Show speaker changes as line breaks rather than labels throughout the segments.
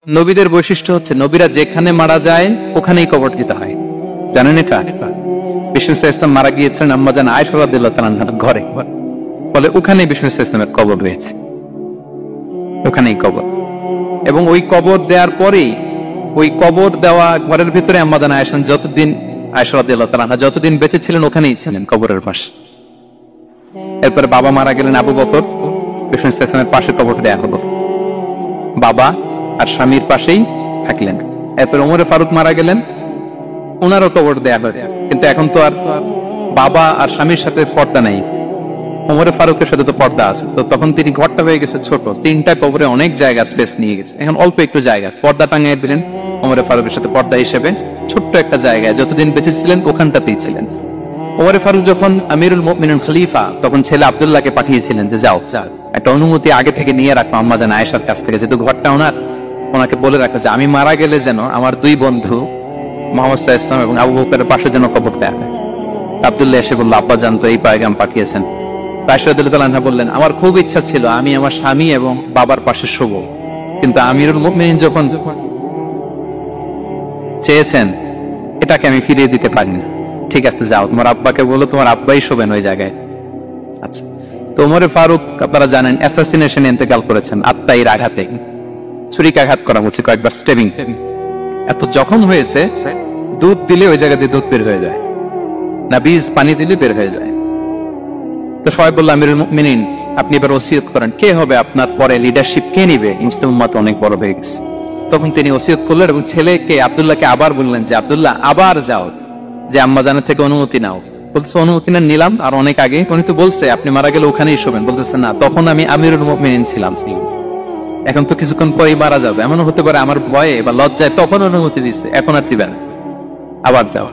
নবীদের বৈশিষ্ট্য হচ্ছে নবীরা যেখানে মারা যায় ওখানেই কবর দিতে হয়। জানেন এটা? বিষ্ণু ইসলাম মারা গিয়েছিলেন আম্মাজান আয়েশা রাদিয়াল্লাহু তাআলা আনহার ঘরে, ফলে ওখানেই বিষ্ণু ইসলামের কবর রয়েছে, ওখানেই কবর। এবং ওই কবর দেওয়ার পরেই ওই কবর দেওয়া ঘরের ভিতরে আম্মাজান আয়েশা যতদিন আয়েশা রাদিয়াল্লাহু তাআলা আনহা যতদিন বেঁচে ছিলেন ওখানেই ছিলেন কবরের পাশে। এরপরে বাবা মারা গেলেন আবু বকর, বিষ্ণু ইসলামের পাশে কবর দেয়া হলো, বাবা আর স্বামীর পাশেই থাকলেন। এরপর ওমরে ফারুক মারা গেলেন, ওনারও কবর দেয়া হয়। কিন্তু এখন তো আর বাবা আর স্বামীর সাথে পর্দা নেই, ওমরে ফারুকের সাথে তো পর্দা আছে। তো তখন তিনি ঘরটা হয়ে গেছে ছোট, তিনটা কবরে অনেক জায়গা স্পেস নিয়ে গেছে, এখন অল্প একটু জায়গা পর্দা টাঙিয়ে দিলেন ওমরে ফারুকের সাথে পর্দা হিসেবে ছোট্ট একটা জায়গায় যতদিন বেঁচে ছিলেন ওখানটাতেই ছিলেন। ওমরে ফারুক যখন আমিরুল মুমিনিন খলিফা তখন ছেলে আব্দুল্লাহকে পাঠিয়েছিলেন যে যাও একটা অনুমতি আগে থেকে নিয়ে রাখো আম্মাজান আয়েশার কাছ থেকে, যেহেতু ঘরটা ওনার, ওনাকে বলে রাখো যে আমি মারা গেলে যেন আমার দুই বন্ধু মুহাম্মদ সাল্লাল্লাহু আলাইহি ওয়াসাল্লাম এবং আবু বকরের পাশে যেন কবর দেয়া হয়। আব্দুল্লাহ এসে বলল আব্বা জান তো এই পয়গাম পাঠিয়েছেন। আয়েশা রাদিয়াল্লাহু তাআলা বললেন আমার খুব ইচ্ছা ছিল আমি আমার স্বামী এবং বাবার পাশে শোব, কিন্তু আমিরুল মুমিনিন যখন চেয়েছেন এটাকে আমি ফিরিয়ে দিতে পারি না। ঠিক আছে যাও তোমার আব্বাকে বলো তোমার আব্বাই শোবেন ওই জায়গায়। আচ্ছা, তো ওমরে ফারুক আপনারা জানেন অ্যাসাসিনেশনে ইন্তেকাল করেছেন, আত্মাইর আঘাতে, ছুরিকাঘাত করা হচ্ছে, কয়েকবার স্টেবিং। এত জখম হয়েছে দুধ দিলে ওই জায়গা দিয়ে দুধ বের হয়ে যায় না, বীজ পানি দিলে বের হয়ে যায়। তো সবাই বলল আমিরুল মুমিনিন আপনি এবার ওসিয়ত করেন, কে হবে আপনার পরে লিডারশিপ, কে নিবে? মুসলিম উম্মাত অনেক বড় হয়ে গেছে। তখন তিনি ওসিয়ত করলেন এবং ছেলেকে আব্দুল্লাহকে আবার বললেন যে আব্দুল্লাহ আবার যাও, যে আম্মা জানের থেকে অনুমতি নাও। বলছে অনুমতি না নিলাম আর অনেক আগে, উনি তো বলছে আপনি মারা গেলে ওখানেই শোবেন। বলতেছে না তখন আমি আমিরুল মুমিনিন ছিলাম, এখন তো কিছুক্ষণ পরেই মারা যাবে, এমনও হতে পারে আমার ভয়ে বা লজ্জায় তখন অনুমতি দিচ্ছে, এখন আর দিবেন, আবার যাও।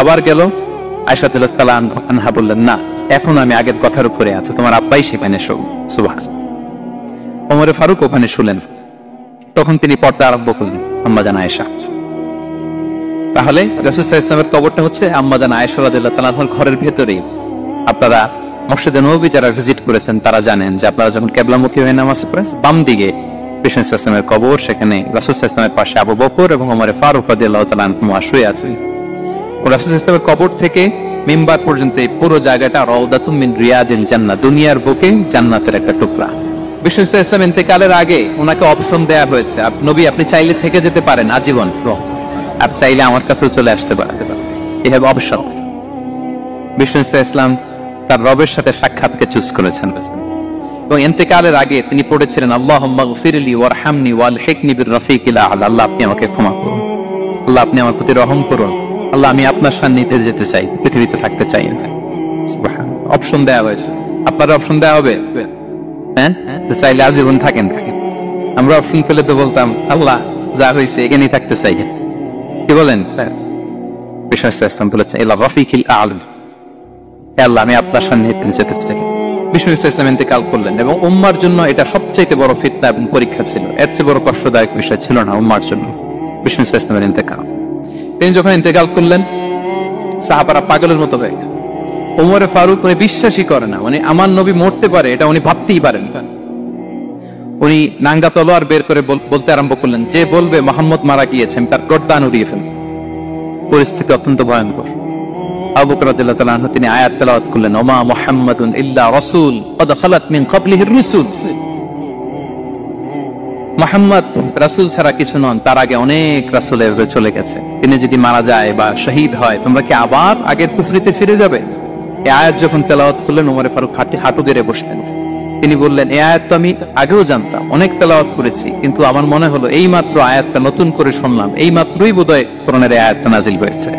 আবার গেল, আয়েশা রাদিয়াল্লাহু তাআলা আনহা বললেন না এখন আমি আগের কথার উপরে আছে, তোমার আব্বাই সেখানে শোক। সুবহানাল্লাহ। ওমরে ফারুক ওখানে শুলেন, তখন তিনি পর্দা আরম্ভ করলেন আম্মাজান আয়েশা। তাহলে রাসূল সাল্লাল্লাহু আলাইহি ওয়াসাল্লামের কবরটা হচ্ছে আম্মাজান আয়েশা রাদিয়াল্লাহু তাআলা আনহার ঘরের ভেতরেই। আপনারা মসজিদে নববী যারা ভিজিট করেছেন তারা জানেন যে আপনারা যখন কিবলামুখী হয়ে নামাজ পড়েন বাম দিকে বিষ্ণু ইসলামের কবর, সেখানে রাসূল সাল্লাল্লাহু আলাইহি ওয়াসাল্লামের পাশে আবু বকর এবং ওমরে ফারুক রাদিয়াল্লাহু তাআলা আনহুমা শুয়ে আছেন। রাসূল সাল্লাল্লাহু আলাইহি ওয়াসাল্লামের কবর থেকে মিম্বার পর্যন্ত এই পুরো জায়গাটা রাউদাতুম মিন রিয়াদিল জান্নাহ, দুনিয়ার বুকে জান্নাতের একটা টুকরা। বিষ্ণু সাল্লাল্লাহু আলাইহি ওয়াসাল্লাম ইন্তেকালের আগে ওনাকে অপশন দেয়া হয়েছে, নবী আপনি চাইলে থেকে যেতে পারেন আজীবন, আর চাইলে আমার কাছে চলে আসতে পারেন, এই হবে অপশন। বিষ্ণু সাল্লাল্লাহু আলাইহি ওয়াসাল্লাম তার রবের সাথে সাক্ষাৎকে চুজ করেছেন এবং ইন্তেকালের আগে তিনি পড়েছিলেন আল্লাহুম্মা গফিরলি ওয়ারহামনি ওয়ালহিকনি বির রাফিকিল আ'লা, আল্লাহ আপনি আমাকে ক্ষমা করুন, আল্লাহ আপনি আমার প্রতি রহম করুন, আল্লাহ আমি আপনার সান্নিধ্যে যেতে চাই, পৃথিবীতে থাকতে চাই। সুবহানাল্লাহ। অপশন দেয়া হয়েছে, আপনার অপশন দেয়া হবে, হ্যাঁ চাইলে আজীবন থাকেন। আমরা অপশন পেলে তো বলতাম আল্লাহ যা হয়েছে এখানেই থাকতে চাই, কি বলেন? বিষ্ণু ইসলাম বলেছেন ইলা রাফিকিল আ'লা, আল্লাহ আমি আপনার সান্নিধ্যে যেতে চাই। বিষ্ণু ইসলাম ইন্তেকাল করলেন এবং উম্মার জন্য এটা সবচেয়ে বড় ফিতনা এবং পরীক্ষা ছিল, এর চেয়ে বড় কষ্টদায়ক বিষয় ছিল না উম্মার জন্য বিষ্ণু ইসলামের ইন্তেকাল। তিনি যখন ইন্তেকাল করলেন সাহাবারা পাগলের মতো হয়ে গেল। ওমরে ফারুক উনি বিশ্বাসই করে না, উনি আমার নবী মরতে পারে এটা উনি ভাবতেই পারেন। উনি নাঙ্গা তলোয়ার বের করে বলতে আরম্ভ করলেন যে বলবে মুহাম্মদ মারা গিয়েছেন তার গর্দান উড়িয়ে ফেলবে। পরিস্থিতি অত্যন্ত ভয়ঙ্কর। আবু বকর রাদিয়াল্লাহু তাআলা আনহু তিনি আয়াত তেলাওয়াত করলেন ওমা মুহাম্মাদুন ইল্লা রাসূল ক্বাদ খালাত মিন ক্বাবলিহির রুসুল, মুহাম্মদ রাসূল ছাড়া কিছু নন, তার আগে অনেক রাসূল চলে গেছে, তিনি যদি মারা যায় বা শহীদ হয় তোমরা কি আবার আগের কুফরিতে ফিরে যাবে? এই আয়াত যখন তেলাওয়াত করলেন ওমরে ফারুক হাঁটু গেড়ে বসলেন। তিনি বললেন এই আয়াত তো আমি আগেও জানতাম, অনেক তেলাওয়াত করেছি, কিন্তু আমার মনে হলো এই মাত্র আয়াতটা নতুন করে শুনলাম, এই মাত্রই বোধহয় কোরআনের এই আয়াতটা নাজিল হয়েছে।